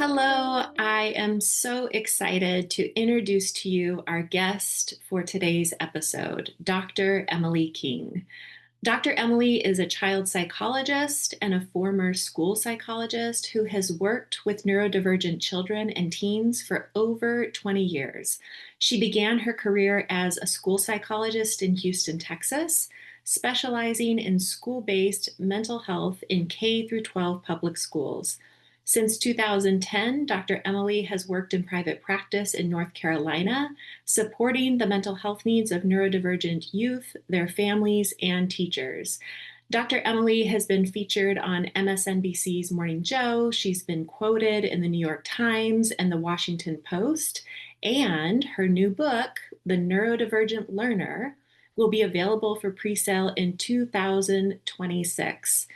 Hello, I am so excited to introduce to you our guest for today's episode, Dr. Emily King. Dr. Emily is a child psychologist and a former school psychologist who has worked with neurodivergent children and teens for over 20 years. She began her career as a school psychologist in Houston, Texas, specializing in school-based mental health in K through 12 public schools. Since 2010, Dr. Emily has worked in private practice in North Carolina, supporting the mental health needs of neurodivergent youth, their families, and teachers. Dr. Emily has been featured on MSNBC's Morning Joe. She's been quoted in the New York Times and the Washington Post. And her new book, The Neurodivergent Learner, will be available for pre-sale in 2026.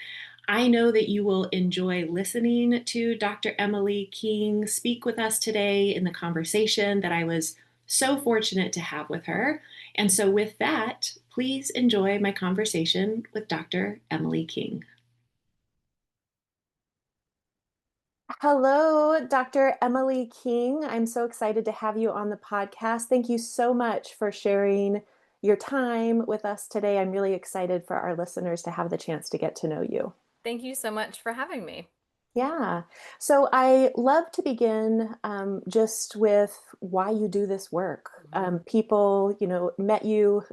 I know that you will enjoy listening to Dr. Emily King speak with us today in the conversation that I was so fortunate to have with her. And so, with that, please enjoy my conversation with Dr. Emily King. Hello, Dr. Emily King. I'm so excited to have you on the podcast. Thank you so much for sharing your time with us today. I'm really excited for our listeners to have the chance to get to know you. Thank you so much for having me. Yeah. So I love to begin just with why you do this work. People, met you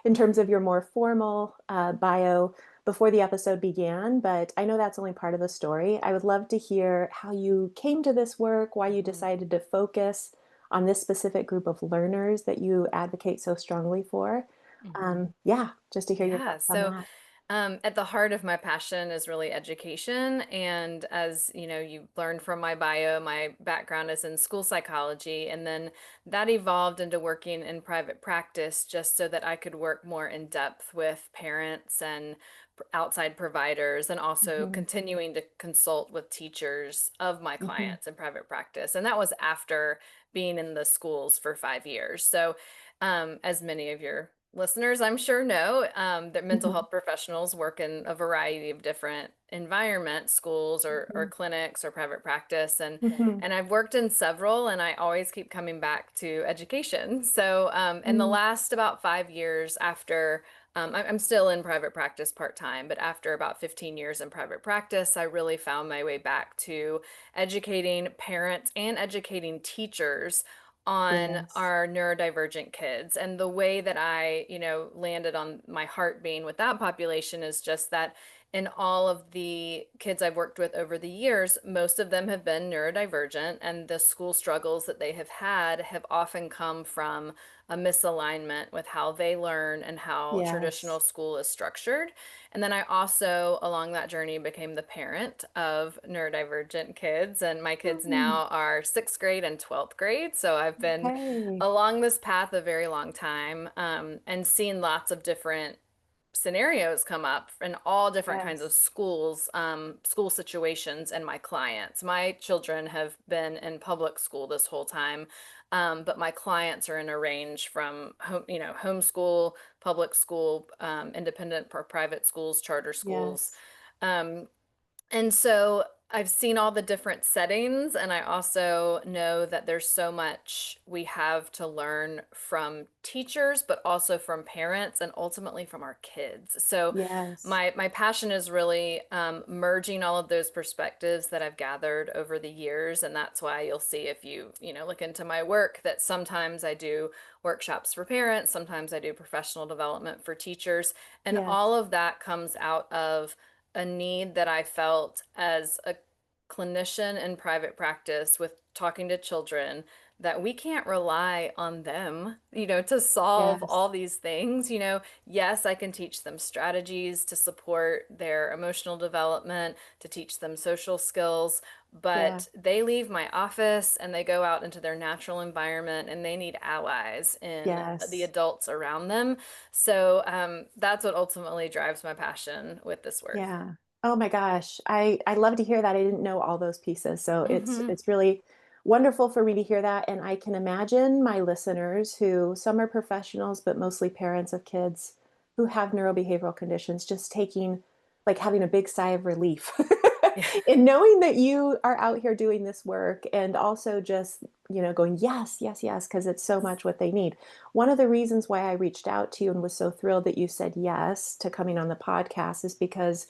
in terms of your more formal bio before the episode began, but I know that's only part of the story. I would love to hear how you came to this work, why you Mhm. decided to focus on this specific group of learners that you advocate so strongly for. Mhm. Yeah, just to hear your Yeah, thoughts on so that. at the heart of my passion is really education. And as you know, you learned from my bio, my background is in school psychology. And then that evolved into working in private practice just so that I could work more in depth with parents and outside providers, and also Mhm. continuing to consult with teachers of my Mhm. clients in private practice. And that was after being in the schools for 5 years. So, as many of your listeners, I'm sure know that mental Mhm. health professionals work in a variety of different environments, schools or Mhm. clinics or private practice, Mhm. and I've worked in several, and I always keep coming back to education. So, in the Mm. last about 5 years after. I'm still in private practice part-time, but after about 15 years in private practice, I really found my way back to educating parents and educating teachers on Yes. our neurodivergent kids. And the way that I landed on my heart being with that population is just that in all of the kids I've worked with over the years, most of them have been neurodivergent, and the school struggles that they have often come from a misalignment with how they learn and how traditional Yes. school is structured. And then I also, along that journey, became the parent of neurodivergent kids. And my kids Mm. now are sixth grade and 12th grade. So I've been Okay. along this path a very long time, and seen lots of different scenarios come up in all different kinds of Yes. schools, school situations, and my clients. My children have been in public school this whole time, but my clients are in a range from homeschool, public school, independent or private schools, charter schools. Yes. Um, and so I've seen all the different settings, and I also know that there's so much we have to learn from teachers, but also from parents and ultimately from our kids. So Yes. my passion is really merging all of those perspectives that I've gathered over the years, and that's why you'll see if you look into my work that sometimes I do workshops for parents, sometimes I do professional development for teachers, and all Yes. of that comes out of a need that I felt as a clinician in private practice with talking to children, that we can't rely on them, to solve Yes. all these things. Yes, I can teach them strategies to support their emotional development, to teach them social skills, Yeah. but they leave my office and they go out into their natural environment and they need allies in the Yes. adults around them. So that's what ultimately drives my passion with this work. Yeah. Oh my gosh. I love to hear that. I didn't know all those pieces. So Hmm. it's really wonderful for me to hear that. And I can imagine my listeners who some are professionals, but mostly parents of kids who have neurobehavioral conditions, just taking like having a big sigh of relief Yeah. And knowing that you are out here doing this work and also just, going, yes, yes, yes, because it's so much what they need. One of the reasons why I reached out to you and was so thrilled that you said yes to coming on the podcast is because,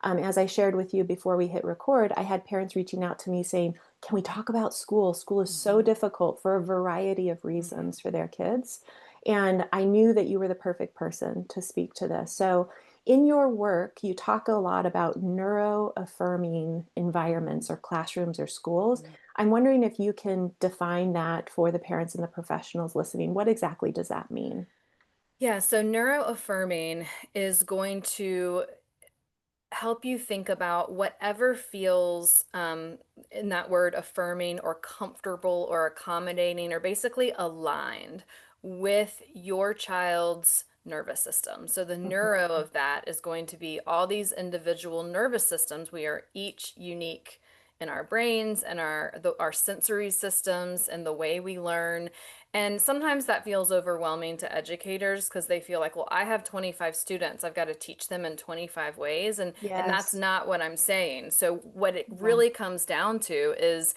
as I shared with you before we hit record, I had parents reaching out to me saying, can we talk about school? School is so Mhm. difficult for a variety of Mhm. reasons for their kids. And I knew that you were the perfect person to speak to this. So, in your work, you talk a lot about neuro affirming environments or classrooms or schools. Mhm. I'm wondering if you can define that for the parents and the professionals listening. What exactly does that mean? Yeah, so neuroaffirming is going to help you think about whatever feels in that word affirming or comfortable or accommodating or basically aligned with your child's nervous system. So the neuro Mhm. of that is going to be all these individual nervous systems. We are each unique in our brains and our sensory systems and the way we learn. And sometimes that feels overwhelming to educators because they feel like, well, I have 25 students. I've got to teach them in 25 ways. And that's Yes. not what I'm saying. So what it Yeah. really comes down to is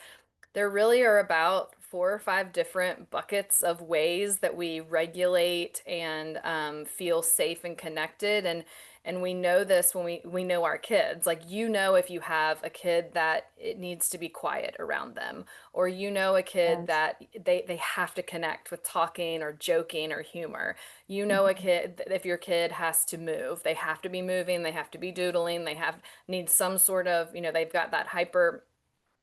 there really are about 4 or 5 different buckets of ways that we regulate and feel safe and connected. And we know this when we know our kids. Like if you have a kid that it needs to be quiet around them, or a kid Yes. that they have to connect with talking or joking or humor. A Mhm. kid if your kid has to move, they have to be moving, they have to be doodling, need some sort of, they've got that hyper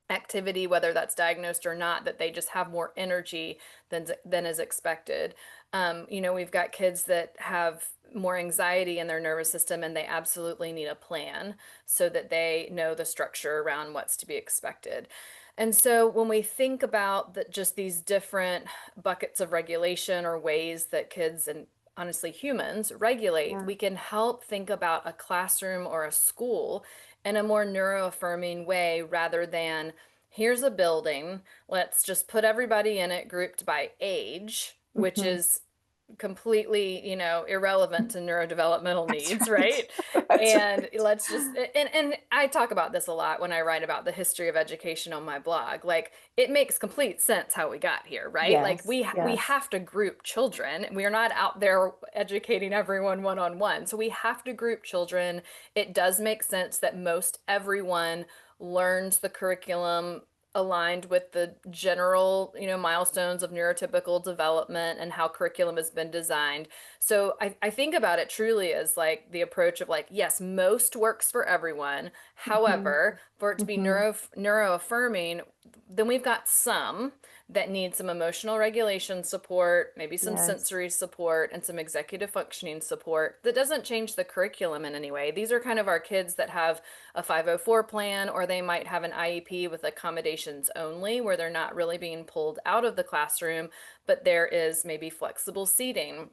activity, whether that's diagnosed or not, that they just have more energy than is expected. We've got kids that have more anxiety in their nervous system, and they absolutely need a plan so that they know the structure around what's to be expected. And so when we think about just these different buckets of regulation or ways that kids and honestly humans regulate, Yeah. we can help think about a classroom or a school in a more neuroaffirming way rather than here's a building, let's just put everybody in it grouped by age, which Mhm. is completely, irrelevant to neurodevelopmental That's needs, right. right? That's And right. let's just and I talk about this a lot when I write about the history of education on my blog. Like it makes complete sense how we got here, right? Like Yes. we Yes. have to group children. We are not out there educating everyone one on one. So we have to group children. It does make sense that most everyone learns the curriculum aligned with the general, milestones of neurotypical development and how curriculum has been designed. So I think about it truly as like the approach of like, yes, most works for everyone. Mhm. However, for it to be Mhm. neuro affirming, then we've got some that need some emotional regulation support, maybe some Yes. sensory support, and some executive functioning support. That doesn't change the curriculum in any way. These are kind of our kids that have a 504 plan, or they might have an IEP with accommodations only, where they're not really being pulled out of the classroom, but there is maybe flexible seating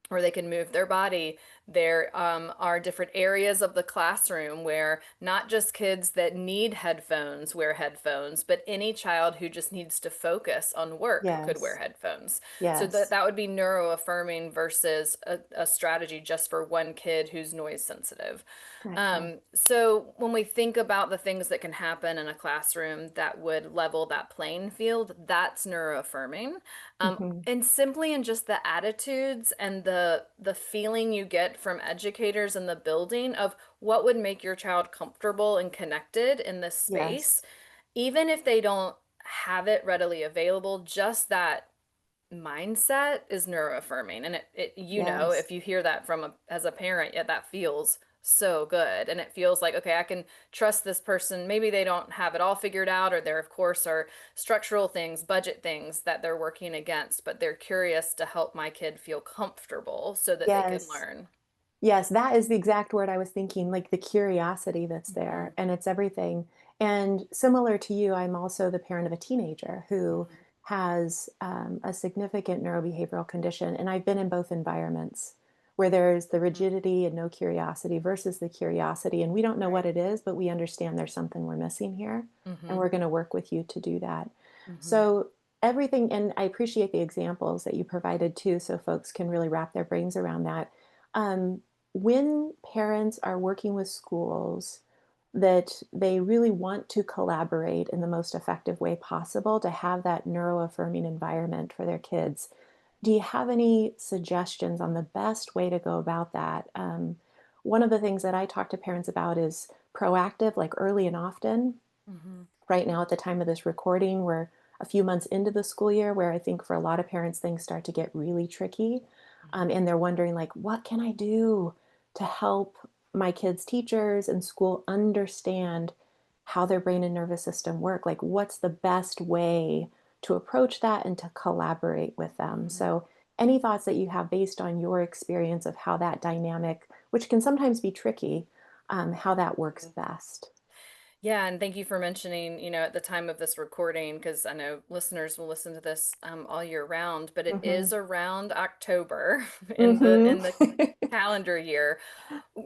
or they can move their body. There are different areas of the classroom where not just kids that need headphones wear headphones, but any child who just needs to focus on work could wear Yes. headphones. So that Yes. that would be neuroaffirming versus a strategy just for one kid who's noise sensitive. Gotcha. So when we think about the things that can happen in a classroom that would level that playing field, that's neuroaffirming. Mhm. And simply in just the attitudes and the feeling you get from educators in the building of what would make your child comfortable and connected in this Yes. space, even if they don't have it readily available, just that mindset is neuroaffirming. And Yes. if you hear that as a parent, yeah, that feels so good. And it feels like, okay, I can trust this person. Maybe they don't have it all figured out, or there, of course, are structural things, budget things that they're working against, but they're curious to help my kid feel comfortable so that they can Yes. learn. Yes, that is the exact word I was thinking, like the curiosity that's Hmm. there, and it's everything. And similar to you, I'm also the parent of a teenager who Hmm. has a significant neurobehavioral condition. And I've been in both environments where there's the Hmm. rigidity and no curiosity versus the curiosity. And we don't know what Right. it is, but we understand there's something we're missing here. And Hmm. we're going to work with you to do that. Hmm. So, everything, and I appreciate the examples that you provided too, so folks can really wrap their brains around that. Um, when parents are working with schools, that they really want to collaborate in the most effective way possible to have that neuroaffirming environment for their kids. Do you have any suggestions on the best way to go about that? One of the things that I talk to parents about is proactive, like early and often. Hmm. Right now, at the time of this recording, we're a few months into the school year where I think for a lot of parents, things start to get really tricky. And they're wondering, like, what can I do to help my kids' teachers and school understand how their brain and nervous system work? Like, what's the best way to approach that and to collaborate with them? Hmm. So, any thoughts that you have based on your experience of how that dynamic, which can sometimes be tricky, how that works best? Yeah, and thank you for mentioning, at the time of this recording, because I know listeners will listen to this all year round, but it Mm-hmm. is around October in the Mm-hmm. in the calendar year,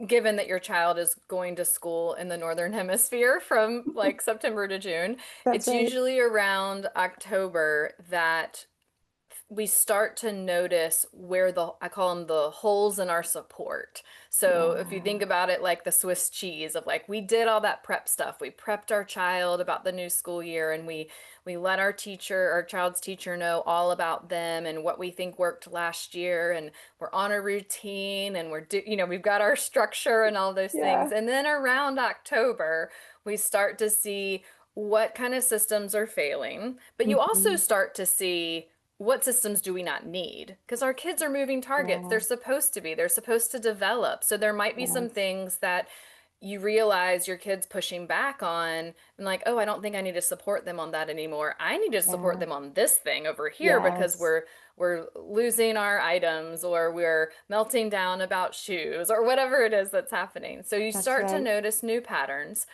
given that your child is going to school in the Northern Hemisphere from like September to June. That's It's right. usually around October that we start to notice where I call them the holes in our support. So if you think Yeah. about it like the Swiss cheese of like we did all that prep stuff. We prepped our child about the new school year and we let our child's teacher know all about them and what we think worked last year and we're on a routine and we've got our structure and all those things. Yeah. And then around October, we start to see what kind of systems are failing, but you also Mhm. start to see what systems do we not need? Because our kids are moving targets. Yeah. They're supposed to develop. So there might be some Yes. things that you realize your kid's pushing back on and like, oh, I don't think I need to support them on that anymore. I need to support Yeah. them on this thing over here because Yes. we're losing our items or we're melting down about shoes or whatever it is that's happening. So you That's start to right. notice new patterns.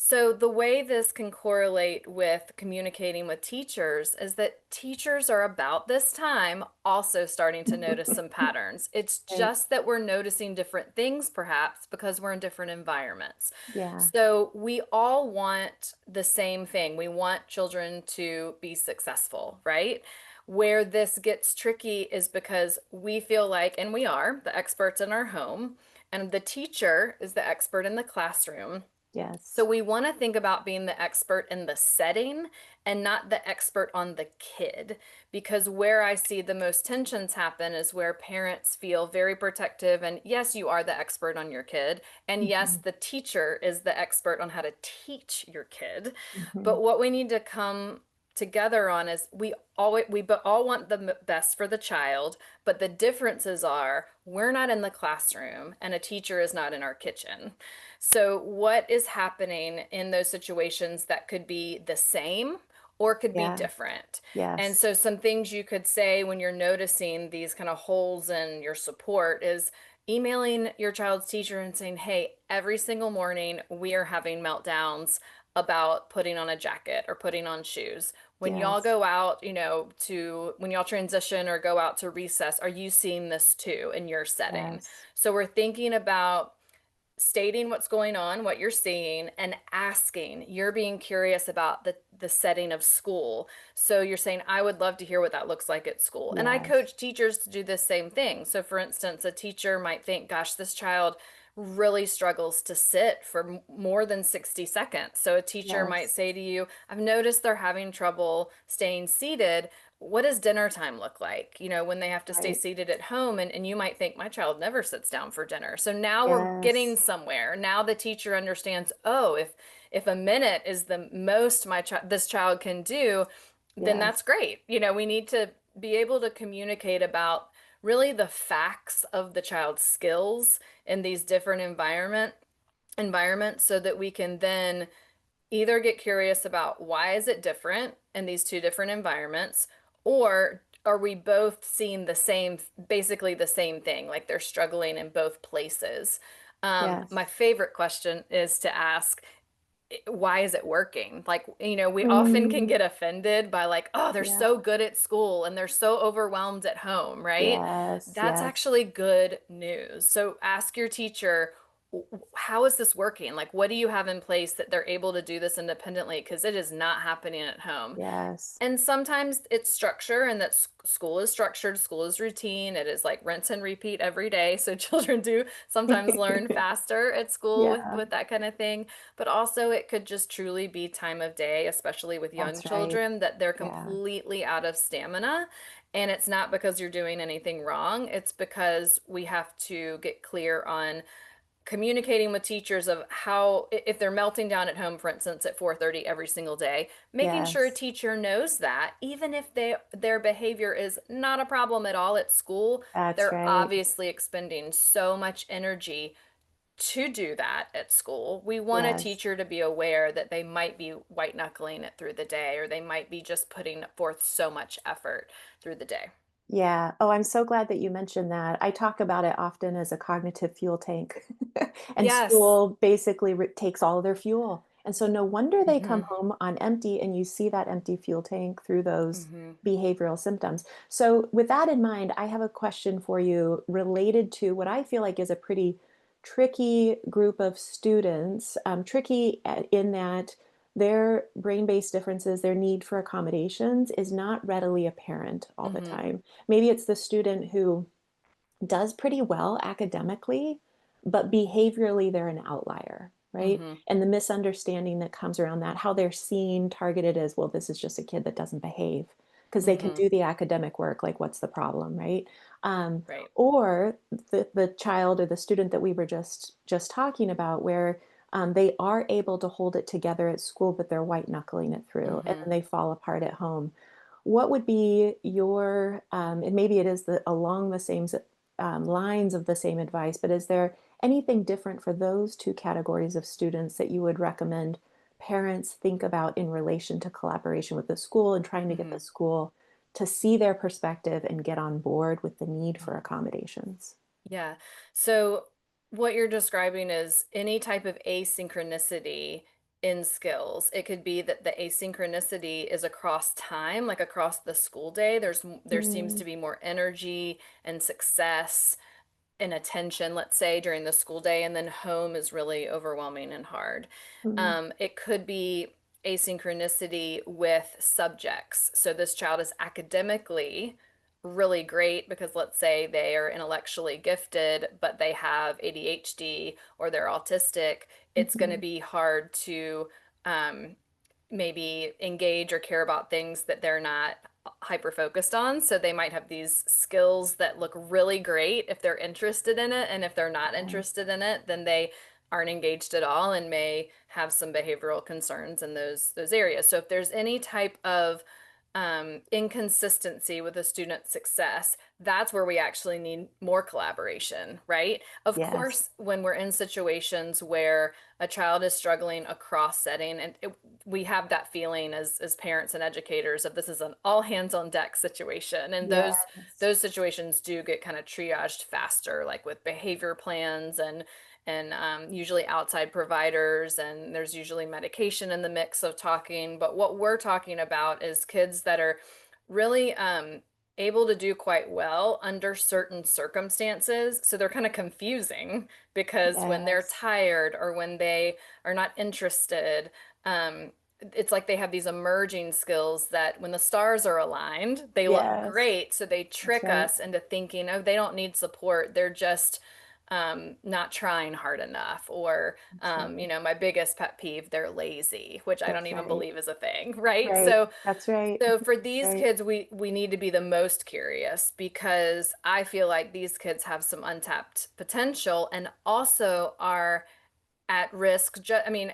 So, the way this can correlate with communicating with teachers is that teachers are about this time also starting to notice some patterns. It's Right. just that we're noticing different things, perhaps, because we're in different environments. Yeah. So, we all want the same thing. We want children to be successful, right? Where this gets tricky is because we feel like, and we are, the experts in our home, and the teacher is the expert in the classroom. So Yes. we want to think about being the expert in the setting and not the expert on the kid. Because where I see the most tensions happen is where parents feel very protective. And yes, you are the expert on your kid. And yes, Mhm. the teacher is the expert on how to teach your kid. Mhm. But what we need to come together on is we all want the best for the child, but the differences are we're not in the classroom and a teacher is not in our kitchen. So, what is happening in those situations that could be the same or could be Yeah. different? And Yes. so, some things you could say when you're noticing these kind of holes in your support is emailing your child's teacher and saying, hey, every single morning we are having meltdowns about putting on a jacket or putting on shoes. When y'all Yes. go out, when y'all transition or go out to recess, are you seeing this too in your setting? Yes. So, we're thinking about stating what's going on, what you're seeing, and asking. You're being curious about the setting of school. So you're saying, I would love to hear what that looks like at school. And I Yes. coach teachers to do the same thing. So for instance, a teacher might think, gosh, this child really struggles to sit for more than 60 seconds. So a teacher might Yes. say to you, I've noticed they're having trouble staying seated. What does dinner time look like? When they have to stay Right. seated at home, and you might think, my child never sits down for dinner. So now we're getting Yes. somewhere. Now the teacher understands, oh, if a minute is the most this child can do, then Yes. that's great. We need to be able to communicate about really the facts of the child's skills in these different environments so that we can then either get curious about why is it different in these two different environments, or are we both seeing basically the same thing, like they're struggling in both places. My Yes. favorite question is to ask, why is it working? Like, we often can Mm. get offended by like, oh, they're Yeah. so good at school and they're so overwhelmed at home, right? Yes. That's Yes. actually good news. So ask your teacher, how is this working? Like, what do you have in place that they're able to do this independently? Because it is not happening at home. Yes. And sometimes it's structure, and that school is structured, school is routine. It is like rinse and repeat every day. So children do sometimes learn faster at school Yeah, with that kind of thing. But also, it could just truly be time of day, especially with young that's right. children, that they're Yeah. completely out of stamina. And it's not because you're doing anything wrong. It's because we have to get clear on communicating with teachers of how, if they're melting down at home, for instance, at 4:30 every single day, making sure a Yes. teacher knows that even if their behavior is not a problem at all at school, That's they're right. obviously expending so much energy to do that at school. We want a Yes. teacher to be aware that they might be white knuckling it through the day, or they might be just putting forth so much effort through the day. Yeah. Oh, I'm so glad that you mentioned that. I talk about it often as a cognitive fuel tank. And Yes. school basically takes all of their fuel. And so no wonder they come Mm-hmm. home on empty, and you see that empty fuel tank through those Mm-hmm. behavioral symptoms. So with that in mind, I have a question for you related to what I feel like is a pretty tricky group of students. Tricky in that their brain-based differences, their need for accommodations is not readily apparent all the Mm-hmm. time. Maybe it's the student who does pretty well academically, but behaviorally they're an outlier, right? Mm-hmm. And the misunderstanding that comes around that, how they're seen, targeted as, well, this is just a kid that doesn't behave because they can Mm-hmm. do the academic work. Like, what's the problem, right? Um, Right. or the child or the student that we were just talking about, where they are able to hold it together at school, but they're white knuckling it through, and Mm-hmm. then they fall apart at home. What would be your, and maybe it is along the same lines of the same advice, but is there anything different for those two categories of students that you would recommend parents think about in relation to collaboration with the school and trying to get the Mm-hmm. school to see their perspective and get on board with the need for accommodations? Yeah. So what you're describing is any type of asynchronicity in skills. It could be that the asynchronicity is across time, like across the school day. There seems Mm, to be more energy and success and attention, let's say, during the school day, and then home is really overwhelming and hard. mm, It could be asynchronicity with subjects. So this child is academically really great because let's say they are intellectually gifted, but they have ADHD or they're autistic. It's going to mhm, be hard to um, maybe engage or care about things that they're not hyper focused on. So they might have these skills that look really great if they're interested in it. And if they're not yeah, interested in it, then they aren't engaged at all and may have some behavioral concerns in those areas. So if there's any type of inconsistency with a student's success, that's where we actually need more collaboration, right? Of yes, course, when we're in situations where a child is struggling across setting, and we have that feeling as parents and educators of this is an all hands on deck situation, and yes, those situations do get kind of triaged faster, like with behavior plans and usually outside providers, and there's usually medication in the mix of talking. But what we're talking about is kids that are really able to do quite well under certain circumstances. So they're kind of confusing because when they're yes, tired or when they are not interested, it's like they have these emerging skills that when the stars are aligned, they look yes, great. So they that's trick right, us into thinking, oh, they don't need support. They're just not trying hard enough. Or, that's right, my biggest pet peeve, they're lazy, which I don't that's even right, believe is a thing, right? right, So, that's right, so for that's these right, kids, we need to be the most curious because I feel like these kids have some untapped potential and also are at risk. I mean,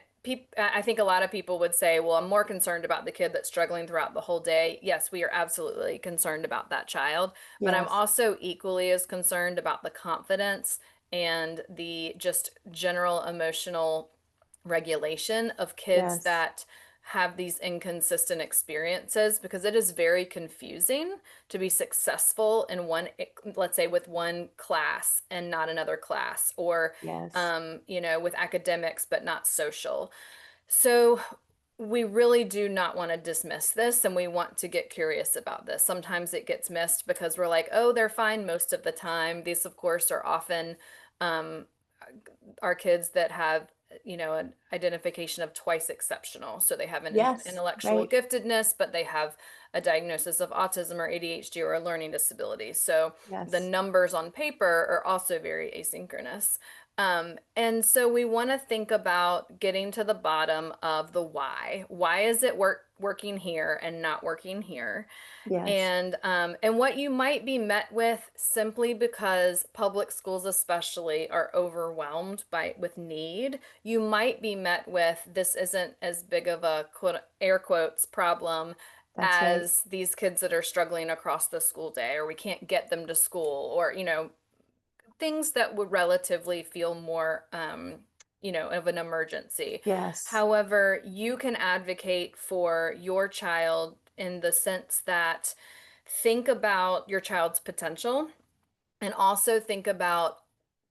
I think a lot of people would say, well, I'm more concerned about the kid that's struggling throughout the whole day. Yes, we are absolutely concerned about that child, but I'm yes, also equally as concerned about the confidence and the just general emotional regulation of kids yes, that have these inconsistent experiences because it is very confusing to be successful in one, let's say with one class and not another class, or yes. with academics but not social. So we really do not want to dismiss this and we want to get curious about this. Sometimes it gets missed because we're like, oh, they're fine most of the time. These, of course, are often um, are kids that have, an identification of twice exceptional. So they have an Yes, intellectual right. giftedness, but they have a diagnosis of autism or ADHD or a learning disability. So the Yes. numbers on paper are also very asynchronous. And so we want to think about getting to the bottom of the why. Why is it working here and not working here? Yes. And what you might be met with, simply because public schools especially are overwhelmed with need, you might be met with, this isn't as big of a quote air quotes problem That's right. as these kids that are struggling across the school day, or we can't get them to school, or things that would relatively feel more of an emergency. Yes. However, you can advocate for your child in the sense that, think about your child's potential, and also think about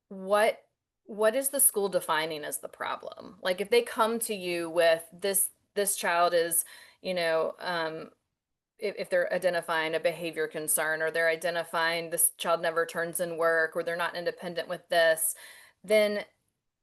what what is the school defining as the problem. Like, if they come to you with this child is, you know if they're identifying a behavior concern, or they're identifying this child never turns in work, or they're not independent with this, then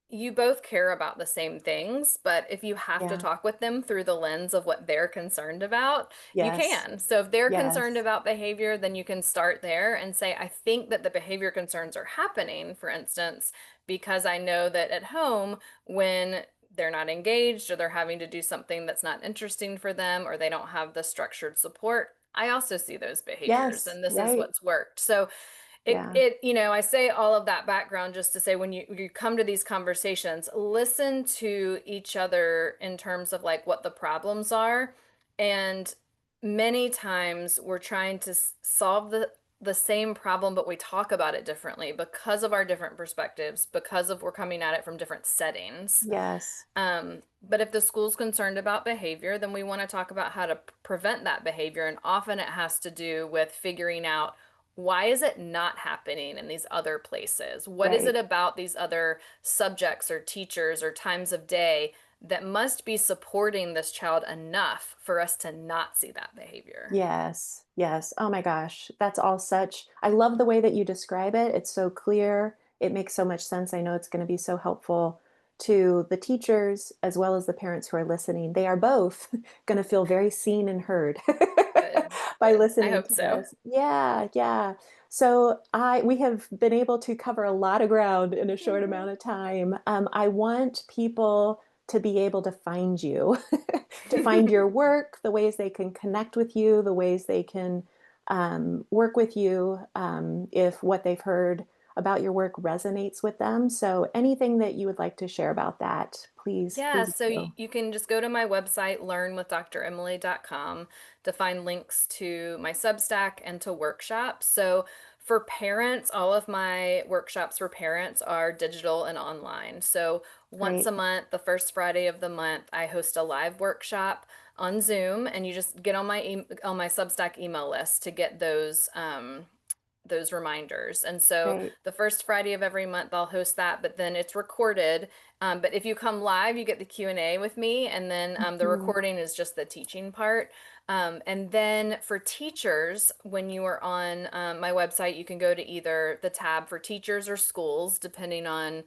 you both care about the same things. But if you have to Yeah. talk with them through the lens of what they're concerned about, you Yes. can. So if they're concerned Yes. about behavior, then you can start there and say, I think that the behavior concerns are happening, for instance, because I know that at home, when they're not engaged, or they're having to do something that's not interesting for them, or they don't have the structured support, I also see those behaviors, Yes. and this is Right. what's worked. So Yeah. I say all of that background just to say, when you come to these conversations, listen to each other in terms of like what the problems are. And many times we're trying to solve the same problem, but we talk about it differently because of our different perspectives, because of we're coming at it from different settings. Yes. But if the school's concerned about behavior, then we want to talk about how to prevent that behavior. And often it has to do with figuring out, why is it not happening in these other places? What is it Right. about these other subjects or teachers or times of day that must be supporting this child enough for us to not see that behavior? Yes. Yes. Oh my gosh. That's all such, I love the way that you describe it. It's so clear. It makes so much sense. I know it's going to be so helpful to the teachers as well as the parents who are listening. They are both going to feel very seen and heard Good, by good. I listening hope to so. this. Yeah, yeah. So we have been able to cover a lot of ground in a short Mhm. amount of time. I want people to be able to find you, to find your work, the ways they can connect with you, the ways they can work with you, if what they've heard about your work resonates with them. So anything that you would like to share about that, please, Yeah, please so do. you can just go to my website, learnwithdremily.com, to find links to my Substack and to workshops. So for parents, all of my workshops for parents are digital and online. So once a Great, month, the first Friday of the month, I host a live workshop on Zoom, and you just get on on my Substack email list to get those reminders. And so great. the first Friday of every month, I'll host that, but then it's recorded. But if you come live, you get the Q&A with me, and then the Mhm. recording is just the teaching part. And then for teachers, when you are on my website, you can go to either the tab for teachers or schools, depending on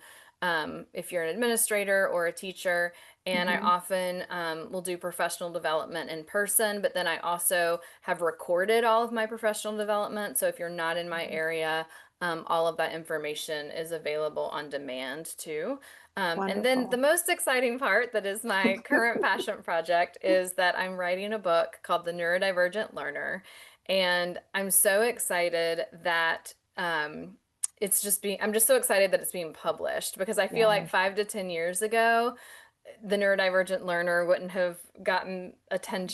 if you're an administrator or a teacher. And I Mhm. often will do professional development in person, but then I also have recorded all of my professional development. So if you're not in my Mhm. area, all of that information is available on demand too. And then the Wonderful. most exciting part, that is my current passion project, is that I'm writing a book called The Neurodivergent Learner. And I'm so excited that I'm just so excited that it's being published, because I feel like Yes. 5 to 10 years ago, the neurodivergent learner wouldn't have gotten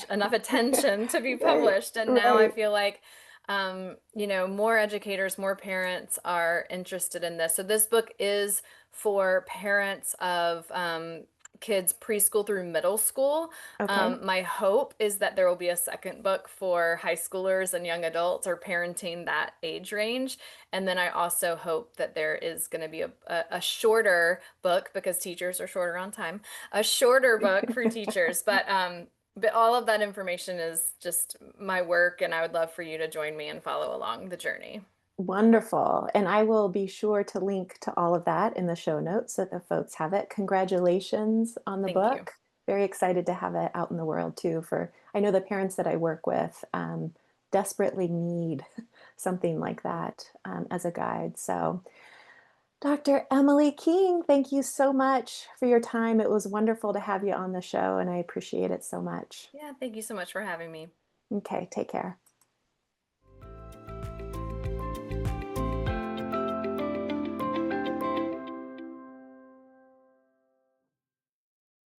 enough attention to be Right, published. And now I right. feel like, more educators, more parents are interested in this. So this book is for parents of kids preschool through middle school. Okay. My hope is that there will be a second book for high schoolers and young adults, or parenting that age range. And then I also hope that there is going to be a shorter book, because teachers are shorter on time, a shorter book for teachers. But all of that information is just my work, and I would love for you to join me and follow along the journey. Wonderful. And I will be sure to link to all of that in the show notes so that folks have it. Congratulations on the Thank you. book. Very excited to have it out in the world too. For I know the parents that I work with desperately need something like that as a guide. So, Dr. Emily King, thank you so much for your time. It was wonderful to have you on the show, and I appreciate it so much. Yeah, thank you so much for having me. Okay, take care.